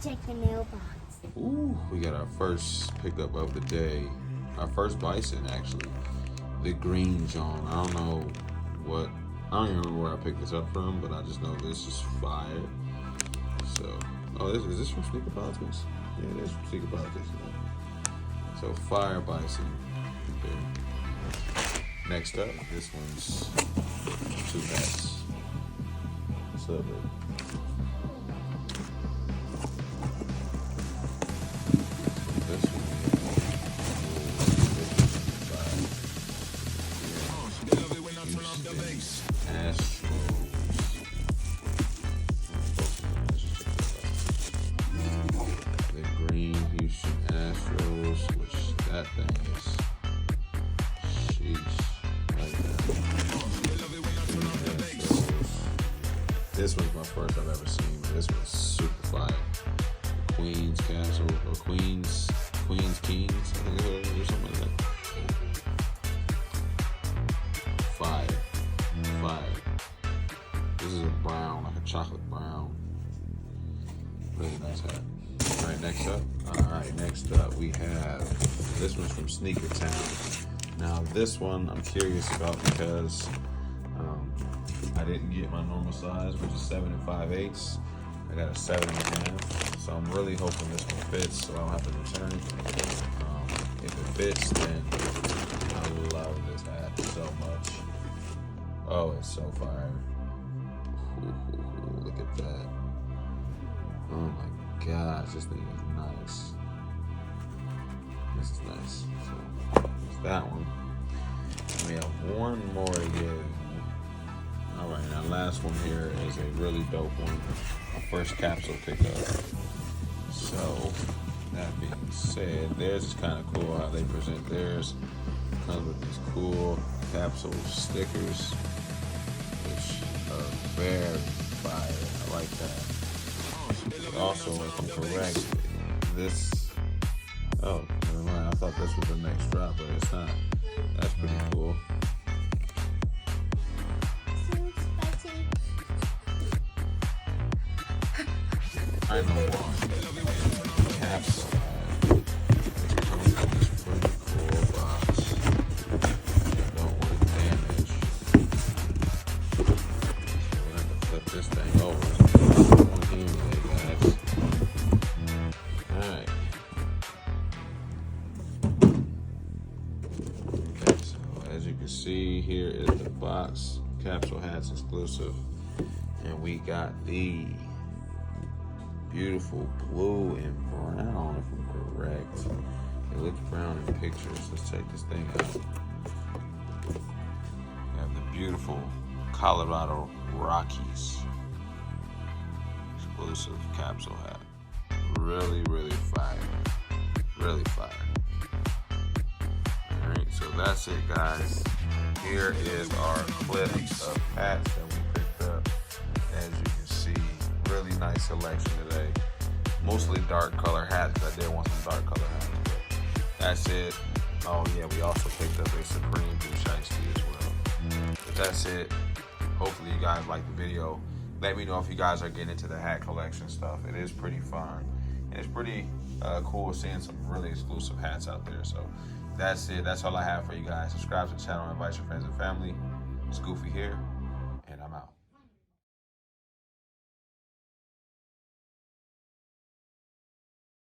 check the mailbox. Ooh, we got our first pickup of the day. Our first bison, actually. The green John. I don't know what. I don't even remember where I picked this up from, but I just know this is fire. So, oh, is this from Sneaker Politics? Yeah, it is from Sneaker Politics. Yeah. So, fire bison. Okay. Next up, this one's 2 hats. What's up, baby? The green Houston Astros, which that thing is, sheesh, like that. This one's my first I've ever seen. This one's super fire. Queen's Castle, or Queen's Kings, I think it is, or something like that. Fire. This is a brown, like a chocolate brown. Really nice hat. Next up we have, this one's from Sneaker Town. Now this one I'm curious about because I didn't get my normal size, which is 7 5/8. I got a 7 1/2. So I'm really hoping this one fits so I don't have to return it. If it fits, then I love this hat so much. Oh, it's so fire. Ooh, look at that. Oh my gosh, this thing is nice. This is nice. So, it's that one. And we have one more to give. Alright, now last one here is a really dope one. Our first capsule pickup. So, that being said, theirs is kind of cool how they present theirs. Comes with these cool capsule stickers, which are very fire. I like that. Also, if I'm correct, this. Oh, never mind. I thought this was the next drop, but it's not. That's pretty cool. I know one. Capsule. Which comes with this pretty cool box. Don't want to damage. So we're going to flip this thing over. One here today, guys. Alright. Okay, so as you can see, here is the box. Capsule Hats exclusive. And we got the beautiful blue and brown, if I'm correct. It looks brown in pictures. Let's check this thing out. We have the beautiful Colorado Rockies exclusive capsule hat. Really, really fire. Really fire. Alright, so that's it, guys. Here is our clip of hats that we picked up. As you can see, really nice selection today. Mostly dark color hats, because I did want some dark color hats. But that's it. Oh yeah, we also picked up a Supreme Blue Shiesty as well. But that's it. Hopefully you guys like the video. Let me know if you guys are getting into the hat collection stuff. It is pretty fun. And it's pretty cool seeing some really exclusive hats out there. So that's it. That's all I have for you guys. Subscribe to the channel, invite your friends and family. It's Goofy here.